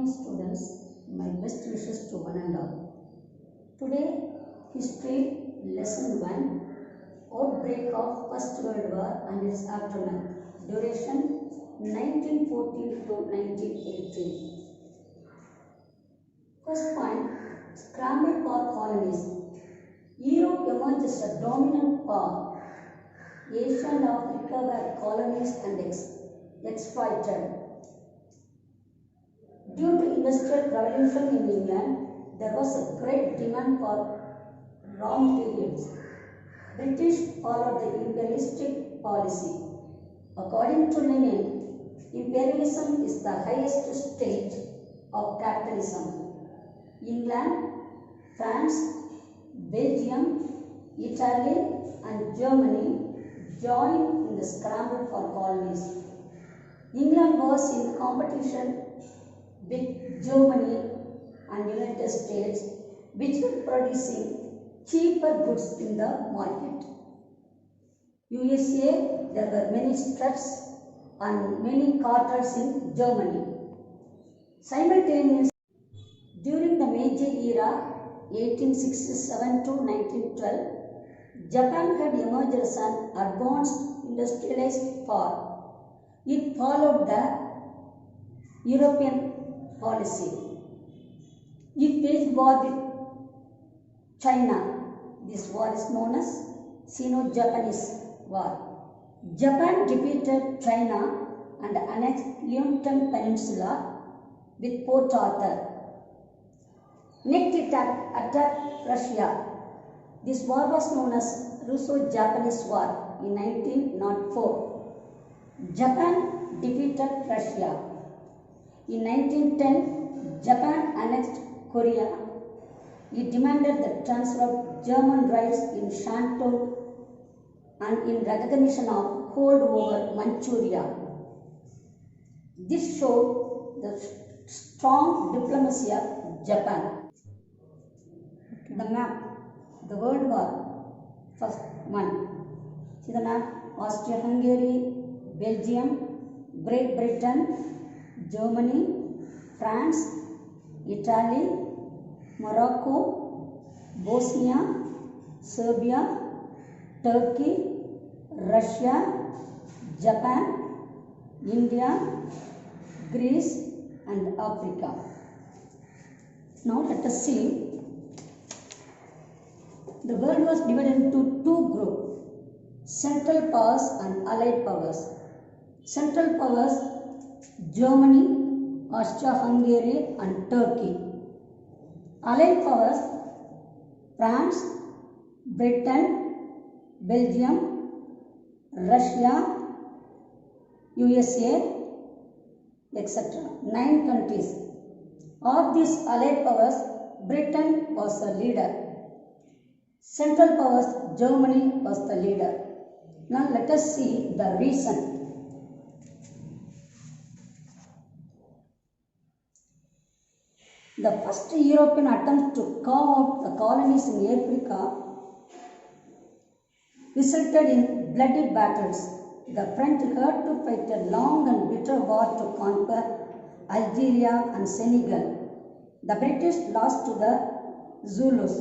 morning students, my best wishes to one and all. Today, history lesson 1, outbreak of First World War and its aftermath, duration 1914 to 1918. First point, scramble for colonies. Europe emerged as a dominant power. Asia and Africa were colonized and exploited. Due to industrial revolution in England, there was a great demand for raw materials. British followed the imperialistic policy. According to Lenin, imperialism is the highest stage of capitalism. England, France, Belgium, Italy and Germany joined in the scramble for colonies. England was in competition with Germany and United States, which were producing cheaper goods in the market. USA, there were many struts and many cartels in Germany. Simultaneously, during the Meiji era, 1867 to 1912, Japan had emerged as an advanced industrialized power. It followed the European policy. It waged war with China. This war is known as Sino-Japanese War. Japan defeated China and annexed Liaoning Peninsula with Port Arthur. Next, it attacked Russia. This war was known as Russo-Japanese War in 1904. Japan defeated Russia. In 1910, Japan annexed Korea. It demanded the transfer of German rights in Shantou and in recognition of hold over Manchuria. This showed the strong diplomacy of Japan. The map, the World War, first one. See the map: Austria-Hungary, Belgium, Great Britain, Germany, France, Italy, Morocco, Bosnia, Serbia, Turkey, Russia, Japan, India, Greece and Africa. Now let us see. The world was divided into two groups: Central Powers and Allied Powers. Central Powers: Germany, Austria-Hungary and Turkey. Allied Powers: France, Britain, Belgium, Russia, USA, etc. 9 countries. Of these Allied Powers, Britain was the leader. Central Powers, Germany was the leader. Now let us see the reason. The first European attempt to carve out the colonies in Africa resulted in bloody battles. The French had to fight a long and bitter war to conquer Algeria and Senegal. The British lost to the Zulus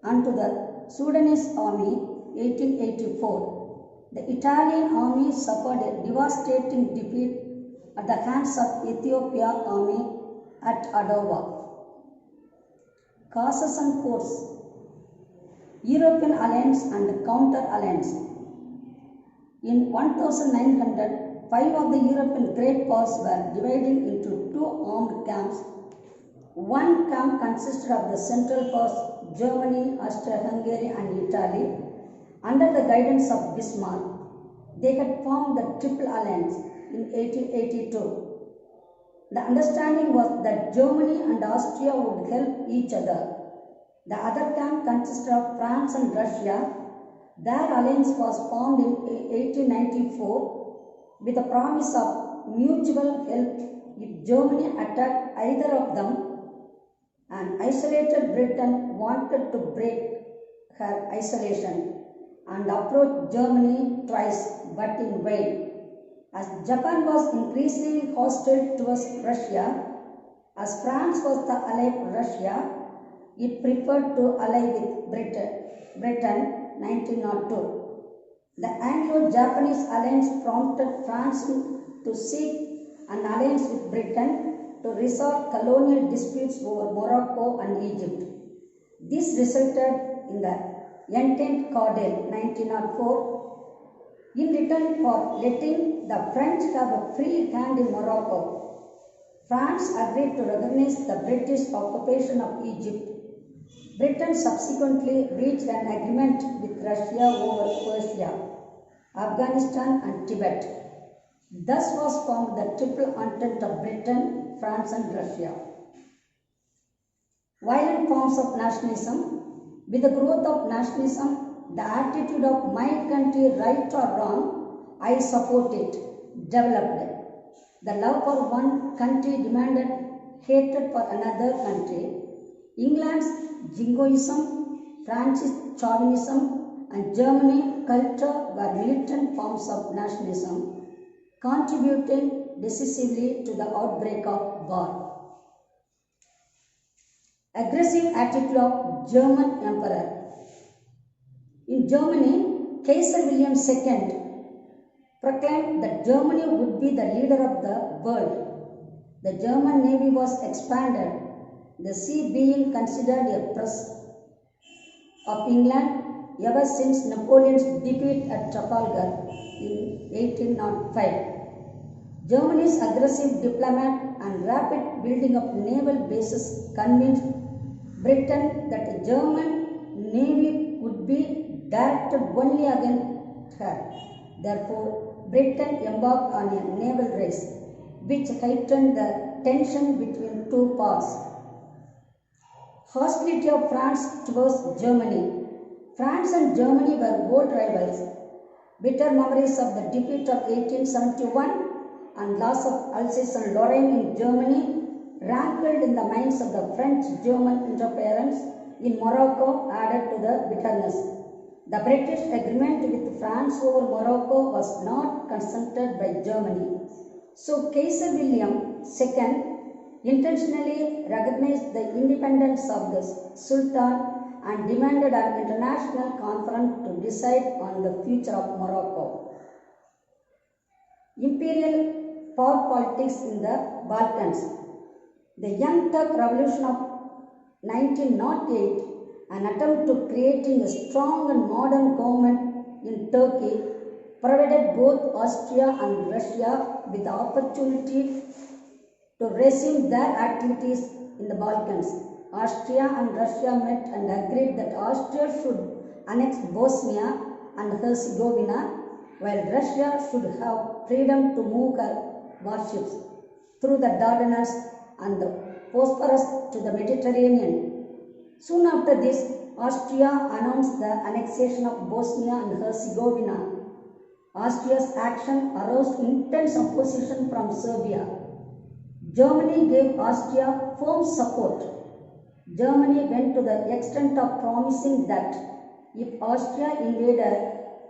and to the Sudanese army 1884. The Italian army suffered a devastating defeat at the hands of Ethiopia army at Adowa. Causes and course: European alliance and counter-alliance. In 1900, 5 of the European great powers were divided into 2 armed camps. One camp consisted of the Central Powers, Germany, Austria-Hungary and Italy, under the guidance of Bismarck. They had formed the Triple Alliance in 1882. The understanding was that Germany and Austria would help each other. The other camp consisted of France and Russia. Their alliance was formed in 1894 with the promise of mutual help if Germany attacked either of them, and isolated Britain wanted to break her isolation and approached Germany twice, but in vain. As Japan was increasingly hostile towards Russia, As France was the ally of Russia, it preferred to ally with Britain 1902. The Anglo-Japanese alliance prompted France to seek an alliance with Britain to resolve colonial disputes over Morocco and Egypt. This resulted in the Entente Cordiale 1904. In return for letting the French have a free hand in Morocco, France agreed to recognize the British occupation of Egypt. Britain subsequently reached an agreement with Russia over Persia, Afghanistan and Tibet. Thus was formed the Triple Entente of Britain, France and Russia. Violent forms of nationalism. With the growth of nationalism, the attitude of my country right or wrong, I support it, developed. The love for one country demanded hatred for another country. England's jingoism, France's chauvinism and Germany's culture were militant forms of nationalism, contributing decisively to the outbreak of war. Aggressive attitude of German Emperor. In Germany, Kaiser William II proclaimed that Germany would be the leader of the world. The German navy was expanded, the sea being considered a press of England ever since Napoleon's defeat at Trafalgar in 1805. Germany's aggressive diplomat and rapid building of naval bases convinced Britain that a German navy would be directed only against her. Therefore, Britain embarked on a naval race, which heightened the tension between two powers. Hostility of France towards Germany. France and Germany were old rivals. Bitter memories of the defeat of 1871 and loss of Alsace and Lorraine in Germany rankled in the minds of the French-German interference in Morocco added to the bitterness. The British agreement with France over Morocco was not consulted by Germany. So Kaiser William II intentionally recognized the independence of the Sultan and demanded an international conference to decide on the future of Morocco. Imperial power politics in the Balkans. The Young Turk Revolution of 1908, an attempt to creating a strong and modern government in Turkey, provided both Austria and Russia with the opportunity to resume their activities in the Balkans. Austria and Russia met and agreed that Austria should annex Bosnia and Herzegovina, while Russia should have freedom to move her warships through the Dardanelles and the Bosphorus to the Mediterranean. Soon after this, Austria announced the annexation of Bosnia and Herzegovina. Austria's action aroused intense opposition from Serbia. Germany gave Austria firm support. Germany went to the extent of promising that if Austria invaded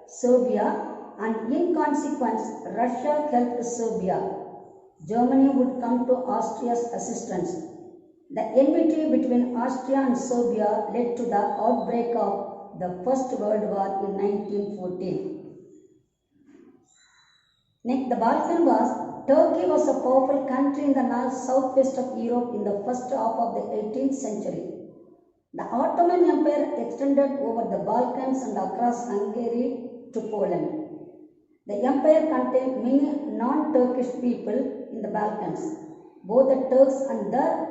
Serbia and in consequence Russia helped Serbia, Germany would come to Austria's assistance. The enmity between Austria and Serbia led to the outbreak of the First World War in 1914. Next, the Balkan Wars. Turkey was a powerful country in the southwest of Europe in the first half of the 18th century. The Ottoman Empire extended over the Balkans and across Hungary to Poland. The empire contained many non-Turkish people in the Balkans. Both the Turks and the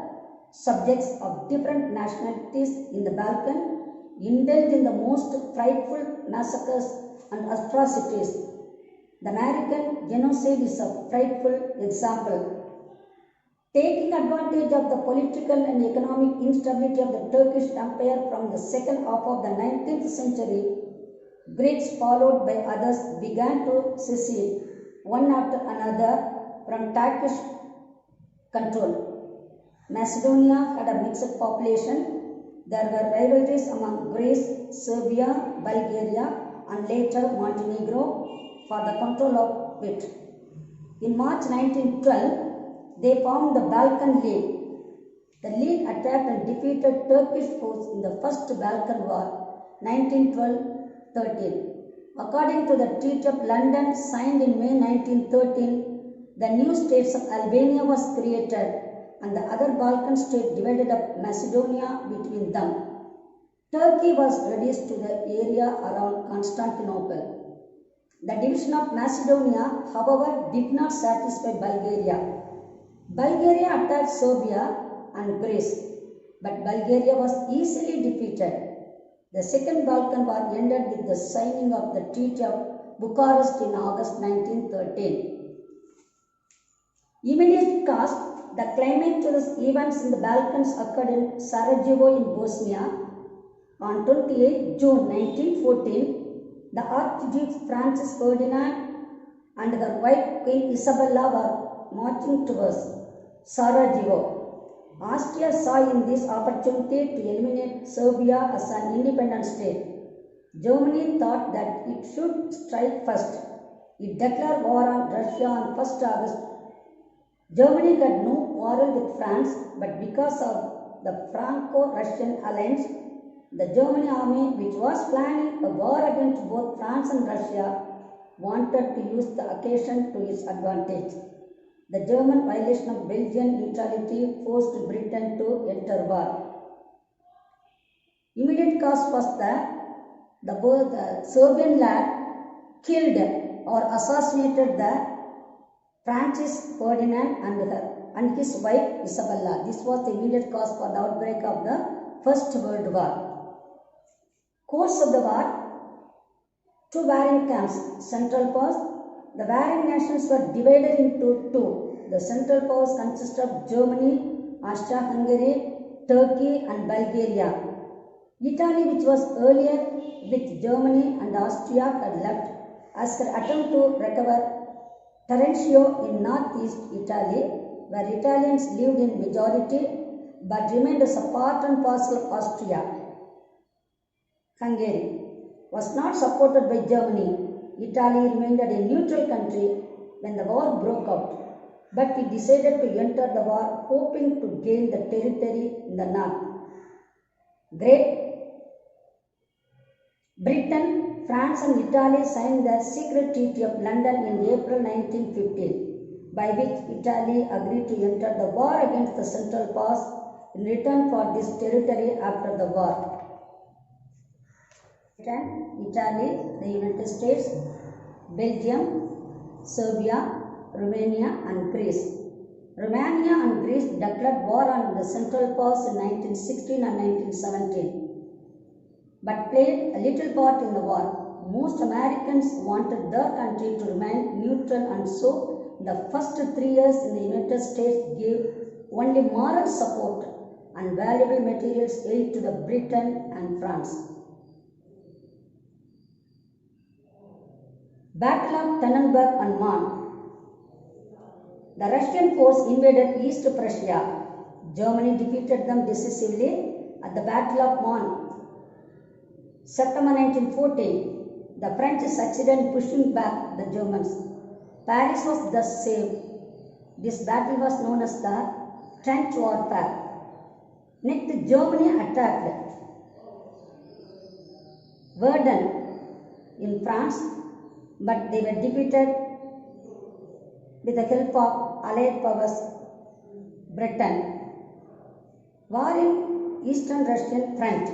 subjects of different nationalities in the Balkan indulged in the most frightful massacres and atrocities. The American genocide is a frightful example. Taking advantage of the political and economic instability of the Turkish Empire from the second half of the 19th century, Greeks, followed by others, began to secede one after another from Turkish control. Macedonia had a mixed population. There were rivalries among Greece, Serbia, Bulgaria, and later Montenegro for the control of it. In March 1912, they formed the Balkan League. The League attacked and defeated Turkish force in the First Balkan War, 1912-13. According to the Treaty of London signed in May 1913, the new states of Albania was created and the other Balkan states divided up Macedonia between them. Turkey was reduced to the area around Constantinople. The division of Macedonia, however, did not satisfy Bulgaria. Bulgaria attacked Serbia and Greece, but Bulgaria was easily defeated. The Second Balkan War ended with the signing of the Treaty of Bucharest in August 1913. Immediate cause: the climate to the events in the Balkans occurred in Sarajevo in Bosnia. On 28 June 1914, the Archduke Francis Ferdinand and their wife Queen Isabella were marching towards Sarajevo. Austria saw in this opportunity to eliminate Serbia as an independent state. Germany thought that it should strike first. It declared war on Russia on 1st August. Germany had no quarrel with France, but because of the Franco-Russian alliance, the German army, which was planning a war against both France and Russia, wanted to use the occasion to its advantage. The German violation of Belgian neutrality forced Britain to enter war. Immediate cause was the Serbian lad killed or assassinated the Francis Ferdinand and his wife Isabella. This was the immediate cause for the outbreak of the First World War. Course of the war: two warring camps, Central Powers. The warring nations were divided into two. The Central Powers consist of Germany, Austria-Hungary, Turkey and Bulgaria. Italy, which was earlier with Germany and Austria, had left as her attempt to recover Terencio in northeast Italy, where Italians lived in majority but remained as a part and parcel of Austria. Hungary was not supported by Germany. Italy remained a neutral country when the war broke out, but it decided to enter the war hoping to gain the territory in the north. Great Britain, France and Italy signed the Secret Treaty of London in April 1915, by which Italy agreed to enter the war against the Central Powers in return for this territory after the war. Italy, the United States, Belgium, Serbia, Romania and Greece. Romania and Greece declared war on the Central Powers in 1916 and 1917, but played a little part in the war. Most Americans wanted their country to remain neutral, and so in the first 3 years the United States gave only moral support and valuable materials aid to the Britain and France. Battle of Tannenberg and Marne. The Russian force invaded East Prussia. Germany defeated them decisively at the Battle of Marne. September 1914, the French succeeded in pushing back the Germans. Paris was thus saved. This battle was known as the trench warfare. Next, Germany attacked Verdun in France, but they were defeated with the help of Allied powers, Britain. War in Eastern Russian front.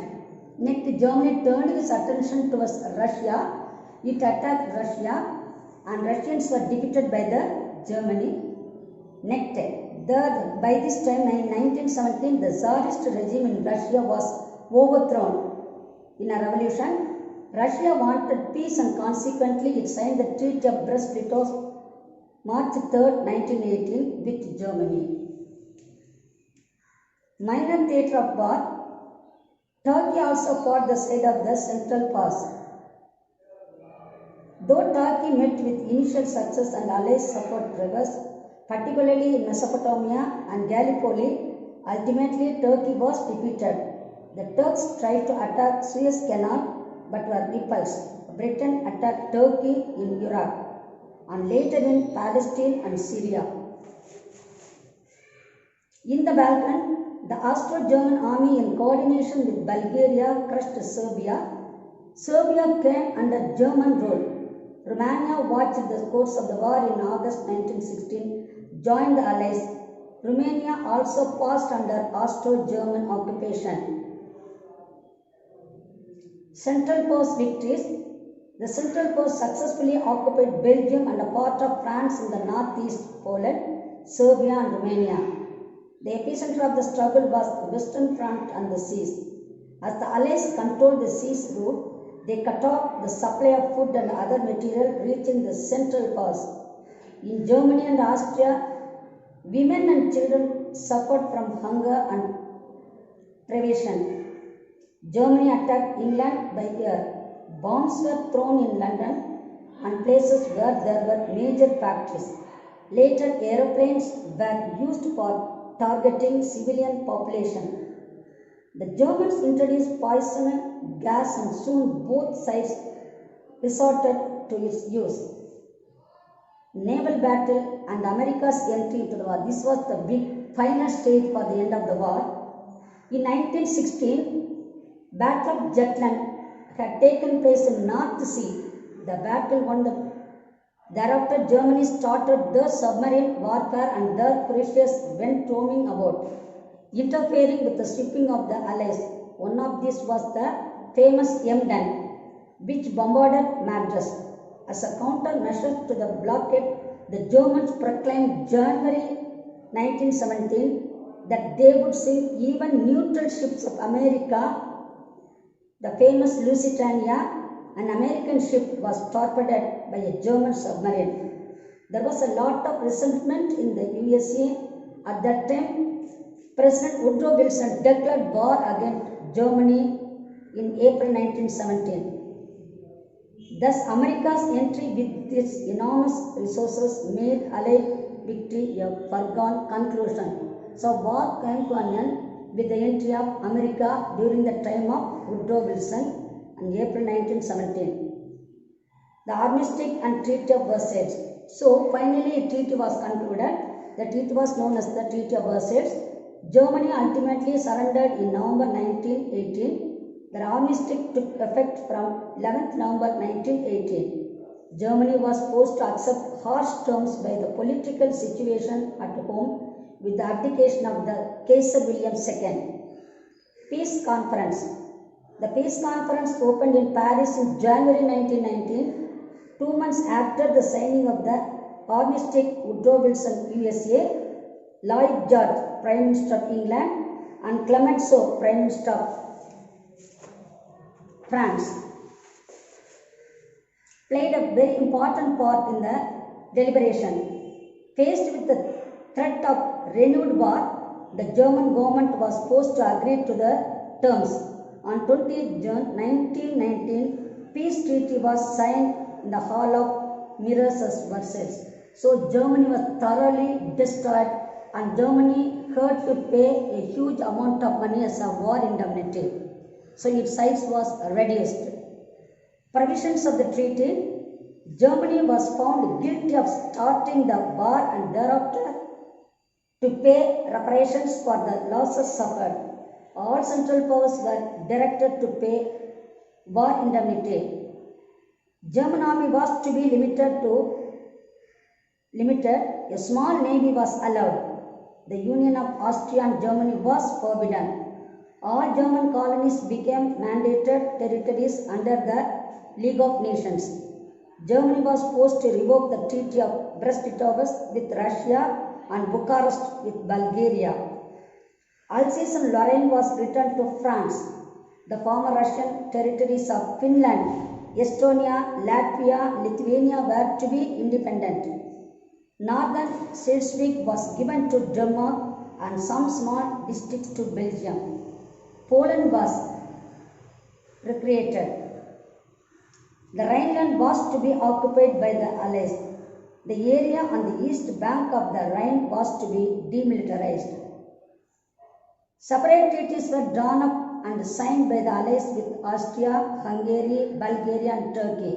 Next, Germany turned its attention towards Russia. It attacked Russia and Russians were defeated by the Germany. Next, by this time in 1917, the Tsarist regime in Russia was overthrown in a revolution. Russia wanted peace and consequently it signed the Treaty of Brest-Litovsk March 3, 1918 with Germany. Minor theatre of war. Turkey also fought the side of the Central Powers. Though Turkey met with initial success and allies support reversed, particularly in Mesopotamia and Gallipoli, ultimately Turkey was defeated. The Turks tried to attack Suez Canal but were repulsed. Britain attacked Turkey in Iraq and later in Palestine and Syria. In the Balkan, the Austro-German army in coordination with Bulgaria crushed Serbia. Serbia came under German rule. Romania watched the course of the war in August 1916, joined the Allies. Romania also passed under Austro-German occupation. Central Powers victories. The Central Powers successfully occupied Belgium and a part of France in the northeast, Poland, Serbia and Romania. The epicenter of the struggle was the Western Front and the seas. As the Allies controlled the seas route, they cut off the supply of food and other material reaching the Central Powers. In Germany and Austria, women and children suffered from hunger and privation. Germany attacked England by air. Bombs were thrown in London and places where there were major factories. Later, aeroplanes were used for targeting civilian population. The Germans introduced poison gas and soon both sides resorted to its use. Naval battle and America's entry into the war. This was the big final stage for the end of the war. In 1916, Battle of Jutland had taken place in North Sea. The battle won Thereafter, Germany started the submarine warfare and their cruisers went roaming about, interfering with the shipping of the Allies. One of these was the famous Emden, which bombarded Madras. As a countermeasure to the blockade, the Germans proclaimed January 1917 that they would sink even neutral ships of America. The famous Lusitania, an American ship, was torpedoed by a German submarine. There was a lot of resentment in the USA. At that time, President Woodrow Wilson declared war against Germany in April 1917. Thus, America's entry with its enormous resources made Allied victory a foregone conclusion. So, war came to an end with the entry of America during the time of Woodrow Wilson in April 1917. The Armistice and Treaty of Versailles. So finally a treaty was concluded. The treaty was known as the Treaty of Versailles. Germany ultimately surrendered in November 1918. The armistice took effect from 11th November 1918. Germany was forced to accept harsh terms by the political situation at home with the abdication of the Kaiser William II. Peace Conference. The Peace Conference opened in Paris in January 1919, 2 months after the signing of the Armistice. Woodrow Wilson, USA, Lloyd George, Prime Minister of England, and Clemenceau, Prime Minister of France, played a very important part in the deliberation. Faced with the threat of renewed war, the German government was forced to agree to the terms. On 20th June 1919, peace treaty was signed in the Hall of Mirrors at Versailles. So Germany was thoroughly destroyed and Germany had to pay a huge amount of money as a war indemnity. So its size was reduced. Provisions of the treaty. Germany was found guilty of starting the war and thereafter to pay reparations for the losses suffered. All Central Powers were directed to pay war indemnity. German army was to be limited. A small navy was allowed. The union of Austria and Germany was forbidden. All German colonies became mandated territories under the League of Nations. Germany was forced to revoke the Treaty of Brest-Litovsk with Russia and Bucharest with Bulgaria. Alsace and Lorraine was returned to France. The former Russian territories of Finland, Estonia, Latvia, Lithuania were to be independent. Northern Schleswig was given to Denmark and some small districts to Belgium. Poland was recreated. The Rhineland was to be occupied by the Allies. The area on the east bank of the Rhine was to be demilitarized. Separate treaties were drawn up and signed by the Allies with Austria, Hungary, Bulgaria and Turkey.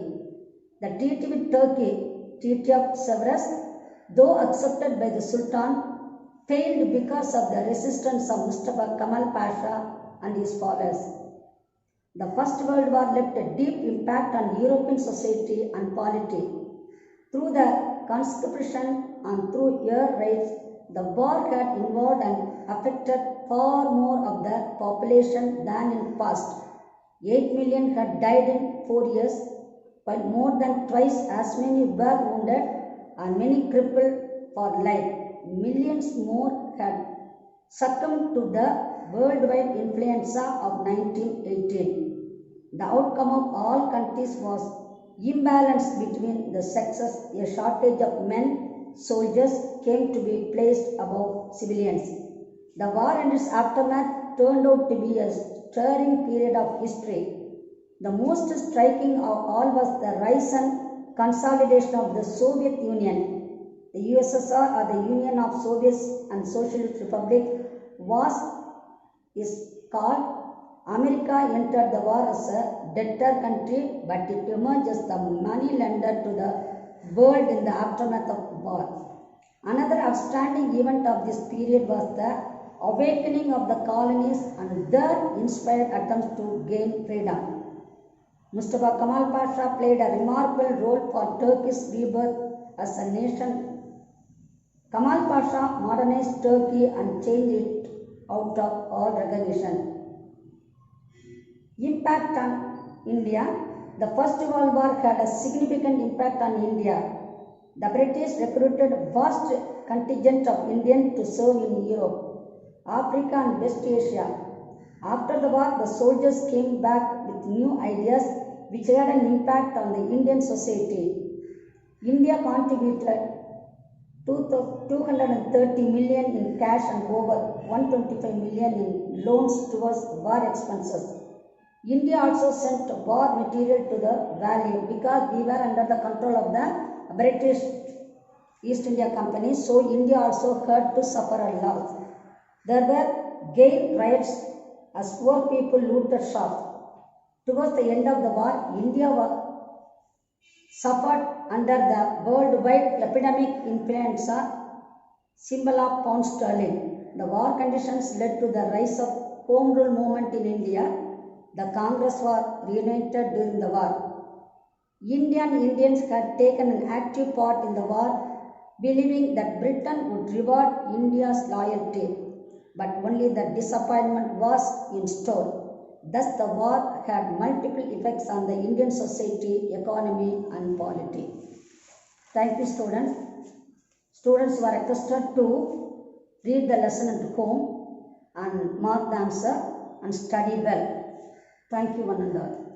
The treaty with Turkey, Treaty of Sevres, though accepted by the Sultan, failed because of the resistance of Mustafa Kemal Pasha and his followers. The First World War left a deep impact on European society and polity. Through the conscription and through air raids, the war had involved and affected far more of the population than in past. 8 million had died in 4 years, while more than twice as many were wounded and many crippled for life. Millions more had succumbed to the worldwide influenza of 1918. The outcome of all countries was imbalance between the sexes. A shortage of men soldiers came to be placed above civilians. The war and its aftermath turned out to be a stirring period of history. The most striking of all was the rise and consolidation of the Soviet Union. The USSR, or the Union of Soviet and Socialist Republic, is called. America entered the war as a debtor country, but it emerged as the money lender to the world in the aftermath of the war. Another outstanding event of this period was the awakening of the colonies and their inspired attempts to gain freedom. Mustafa Kemal Pasha played a remarkable role for Turkey's rebirth as a nation. Kemal Pasha modernized Turkey and changed it out of all recognition. Impact on India. The First World War had a significant impact on India. The British recruited a vast contingent of Indians to serve in Europe, Africa and West Asia. After the war, the soldiers came back with new ideas which had an impact on the Indian society. India contributed 230 million in cash and over 125 million in loans towards war expenses. India also sent war material to the Valley because we were under the control of the British East India Company, so India also had to suffer a loss. There were gay riots as poor people looted shops. Towards the end of the war, India suffered under the worldwide epidemic influenza, symbol of pound sterling. The war conditions led to the rise of Home Rule movement in India. The Congress was reunited during the war. Indians had taken an active part in the war, believing that Britain would reward India's loyalty, but only the disappointment was in store. Thus, the war had multiple effects on the Indian society, economy, and polity. Thank you, students. Students were requested to read the lesson at home and mark the answer and study well. Thank you, one and all.